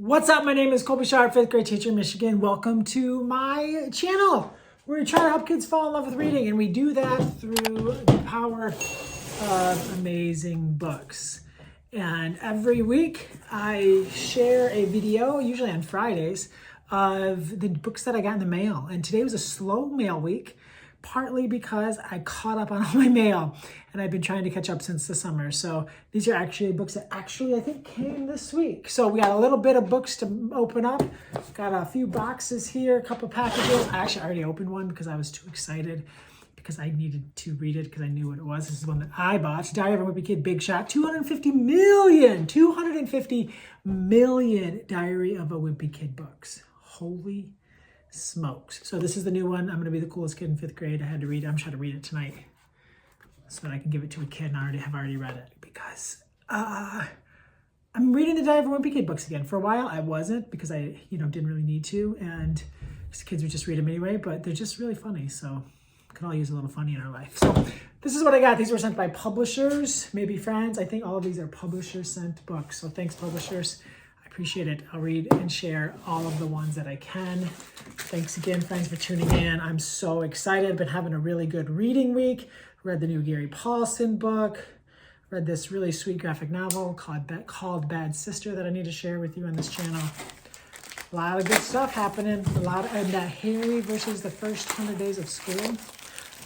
What's up? My name is Colby Sharp, 5th grade teacher in Michigan. Welcome to my channel. We're trying to help kids fall in love with reading, and we do that through the power of amazing books. And every week I share a video, usually on Fridays, of the books that I got in the mail. And today was a slow mail week, partly because I caught up on all my mail and I've been trying to catch up since the summer. So these are actually books that I think came this week. So we got a little bit of books to open up. Got a few boxes here, a couple packages. I actually already opened one because I was too excited because I needed to read it because I knew what it was. This is one that I bought. Diary of a Wimpy Kid, big shot, 250 million Diary of a Wimpy Kid books. Holy smokes. So this is the new one. I'm going to be the coolest kid in 5th grade. I had to read it. I'm trying to read it tonight so that I can give it to a kid and I have already read it because I'm reading the Diary of a Wimpy Kid books again. For a while I wasn't because I didn't really need to, and kids would just read them anyway, but they're just really funny, so we can all use a little funny in our life. So this is what I got. These were sent by publishers, maybe friends. I think all of these are publisher sent books, so thanks publishers. Appreciate it. I'll read and share all of the ones that I can. Thanks again, friends, for tuning in. I'm so excited. Been having a really good reading week. Read the new Gary Paulson book. Read this really sweet graphic novel called Bad Sister that I need to share with you on this channel. A lot of good stuff happening. And that Harry versus the first 100 days of school.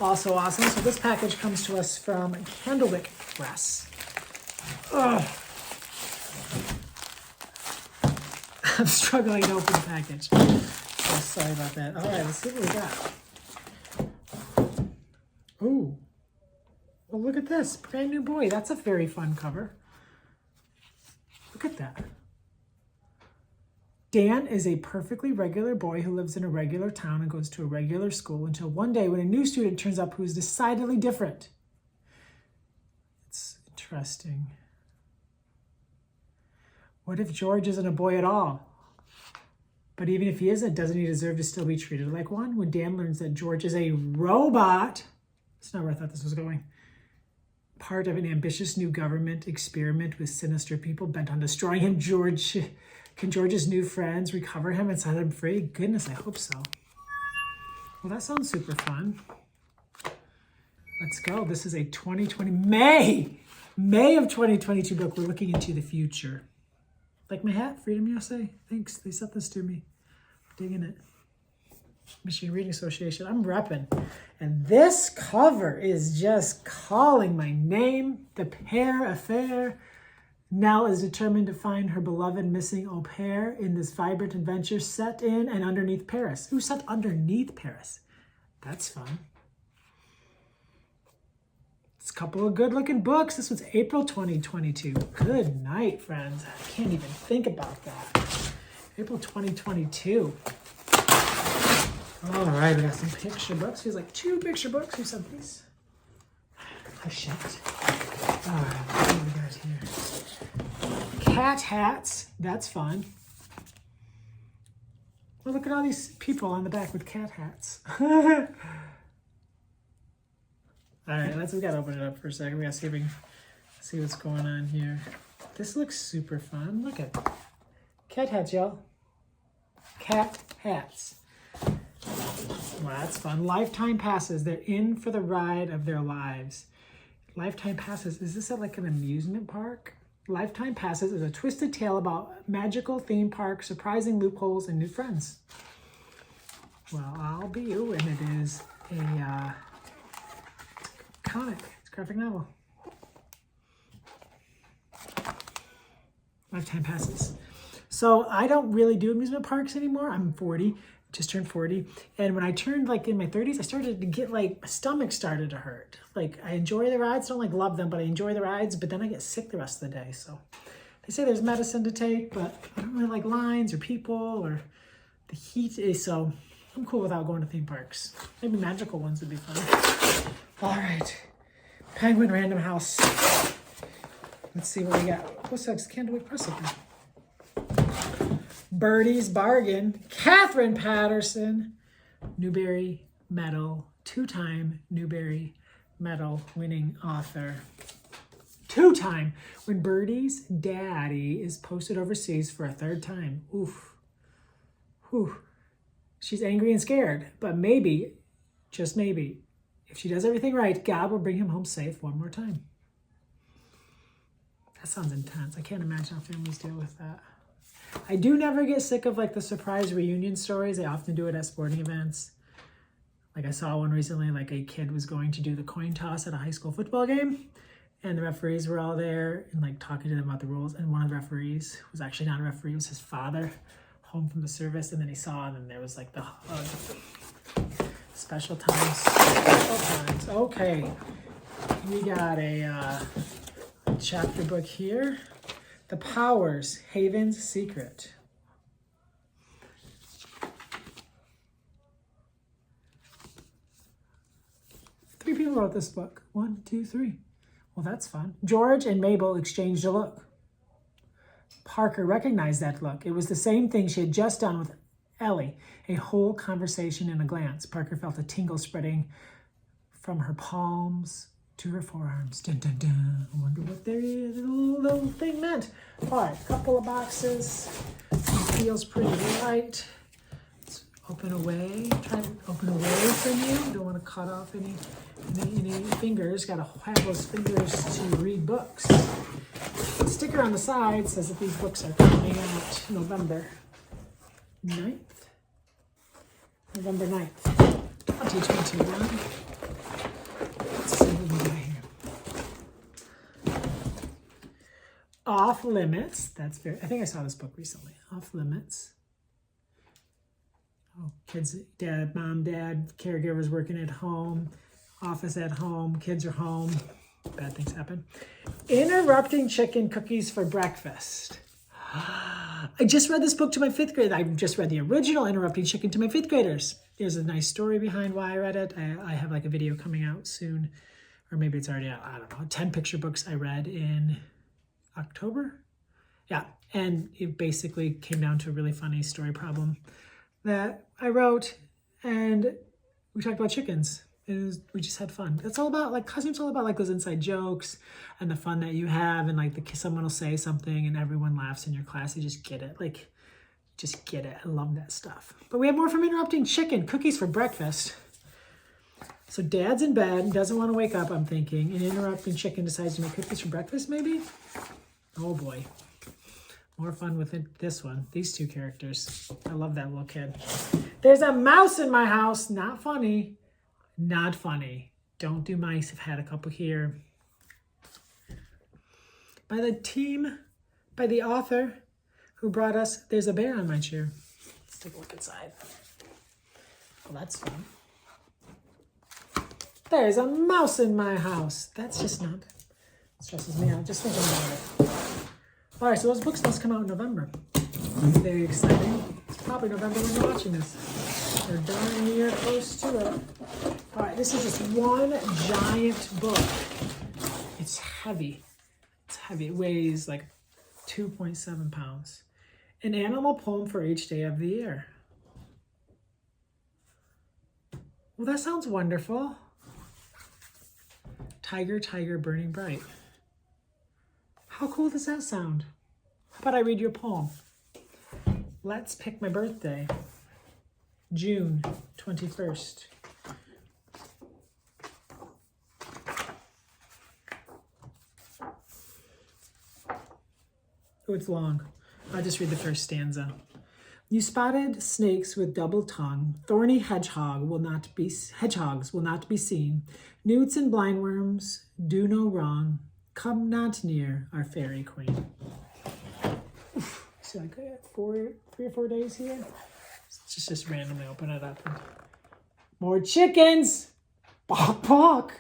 Also awesome. So this package comes to us from Candlewick Press. Ugh. I'm struggling to open the package. So sorry about that. All right, let's see what we got. Ooh. Well, look at this. Brand New Boy. That's a very fun cover. Look at that. Dan is a perfectly regular boy who lives in a regular town and goes to a regular school until one day when a new student turns up who is decidedly different. It's interesting. What if George isn't a boy at all? But even if he isn't, doesn't he deserve to still be treated like one? When Dan learns that George is a robot, that's not where I thought this was going, part of an ambitious new government experiment with sinister people bent on destroying him, can George's new friends recover him and set him free? Goodness, I hope so. Well, that sounds super fun. Let's go. This is a 2020, May of 2022 book. We're looking into the future. Like my hat, Freedom USA. Thanks, they sent this to me. Digging it. Michigan Reading Association, I'm repping. And this cover is just calling my name. The pair affair. Nell is determined to find her beloved missing au pair in this vibrant adventure set in and underneath Paris. Who set underneath Paris? That's fun. It's a couple of good-looking books. This was April 2022. Good night, friends. I can't even think about that. April 2022. All right, we got some picture books. Feels like 2 picture books. Who sent these? I shan't. All right, what do we got here? Cat hats. That's fun. Well, look at all these people on the back with cat hats. All right, we gotta open it up for a second. We gotta see if we can see what's going on here. This looks super fun. Look at cat hats, y'all. Cat hats. Well, that's fun. Lifetime passes. They're in for the ride of their lives. Lifetime passes. Is this at like an amusement park? Lifetime passes is a twisted tale about magical theme parks, surprising loopholes, and new friends. Well, I'll be you, and it is a comic. It's a graphic novel. Lifetime passes. So I don't really do amusement parks anymore. I'm 40, just turned 40. And when I turned like in my 30s, I started to get like, my stomach started to hurt. Like I enjoy the rides, don't like love them, but I enjoy the rides, but then I get sick the rest of the day. So they say there's medicine to take, but I don't really like lines or people or the heat is, so I'm cool without going to theme parks. Maybe magical ones would be fun. All right. Penguin Random House. Let's see what we got. What's that? Candlewick Press open. Birdie's Bargain. Catherine Patterson. Newbery Medal. 2-time Newbery Medal winning author. Two-time. When Birdie's daddy is posted overseas for a third time. Oof. Whew. She's angry and scared, but maybe, just maybe, if she does everything right, God will bring him home safe one more time. That sounds intense. I can't imagine how families deal with that. I do never get sick of like the surprise reunion stories. I often do it at sporting events. Like I saw one recently, like a kid was going to do the coin toss at a high school football game, and the referees were all there and like talking to them about the rules. And one of the referees was actually not a referee, it was his father home from the service. And then he saw, and then there was like the special times. Special times. Okay. We got a chapter book here. The Powers, Haven's Secret. Three people wrote this book. 1, 2, 3. Well, that's fun. George and Mabel exchanged a look. Parker recognized that look. It was the same thing she had just done with Ellie. A whole conversation in a glance. Parker felt a tingle spreading from her palms to her forearms. Dun, dun, dun. I wonder what their little thing meant. All right, a couple of boxes. It feels pretty light. Let's open away. Try to open away from you. Don't want to cut off any fingers. Got to have those fingers to read books. The sticker on the side says that these books are coming out November 9th. November 9th. I'll teach me to run. Let's see what we got here. Off Limits. That's very, I think I saw this book recently. Off Limits. Oh, kids, dad, mom, dad, caregivers working at home, office at home, kids are home. Bad things happen. Interrupting Chicken Cookies for Breakfast. I just read this book to my 5th grade. I just read the original Interrupting Chicken to my 5th graders. There's a nice story behind why I read it. I have like a video coming out soon, or maybe it's already out. I don't know. 10 picture books I read in October. Yeah, and it basically came down to a really funny story problem that I wrote, and we talked about chickens. We just had fun. It's all about like costumes, all about like those inside jokes and the fun that you have, and like someone will say something and everyone laughs in your class. You just get it. Like, just get it. I love that stuff. But we have more from Interrupting Chicken, Cookies for Breakfast. So dad's in bed, doesn't want to wake up, I'm thinking, and Interrupting Chicken decides to make cookies for breakfast, maybe? Oh boy. More fun with this one. These two characters. I love that little kid. There's a mouse in my house. Not funny. Not funny. Don't do mice. I've had a couple here. By the author who brought us There's a Bear on My Chair. Let's take a look inside. Well, that's fun. There's a mouse in my house. That's just not, stresses me out just thinking about it. All right, so those books must come out in November. Very exciting. It's probably November when you're watching this. We're darn near close to it. All right, this is just one giant book. It's heavy. It's heavy. It weighs like 2.7 pounds. An animal poem for each day of the year. Well, that sounds wonderful. Tiger, tiger, burning bright. How cool does that sound? How about I read your poem? Let's pick my birthday. June 21st. Oh, it's long. I'll just read the first stanza. You spotted snakes with double tongue, thorny hedgehogs will not be seen. Newts and blindworms do no wrong. Come not near our fairy queen. Oof. So I got 3 or 4 days here. Just randomly open it up. More chickens! Bok bok!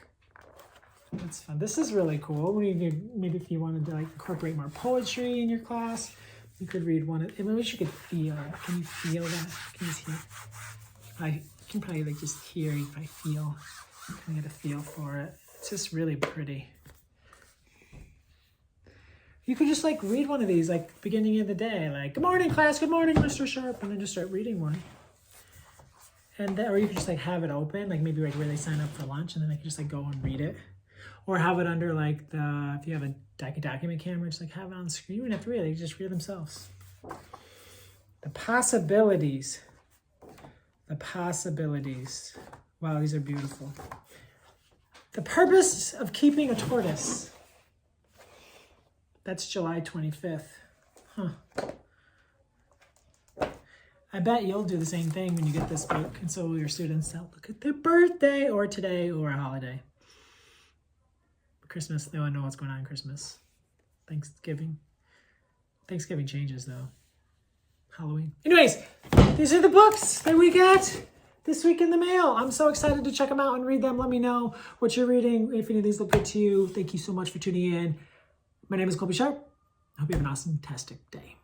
That's fun. This is really cool. Maybe if you wanted to like incorporate more poetry in your class, you could read one. I wish you could feel it. Can you feel that? Can you hear? I can probably like just hear if I feel. I can get a feel for it. It's just really pretty. You could just like read one of these like beginning of the day, like good morning class, good morning Mr. Sharp, and then just start reading one. And then, or you could just like have it open, like maybe like where they sign up for lunch, and then I can just like go and read it. Or have it under like if you have a document camera, just like have it on the screen. You don't have to read it, they just read themselves. The possibilities. The possibilities. Wow, these are beautiful. The purpose of keeping a tortoise. That's July 25th. Huh. I bet you'll do the same thing when you get this book, and so will your students. They'll look at their birthday or today or a holiday. Christmas, they want to know what's going on in Christmas. Thanksgiving. Thanksgiving changes though. Halloween. Anyways, these are the books that we got this week in the mail. I'm so excited to check them out and read them. Let me know what you're reading, if any of these look good to you. Thank you so much for tuning in. My name is Colby Sharp. I hope you have an awesome, fantastic day.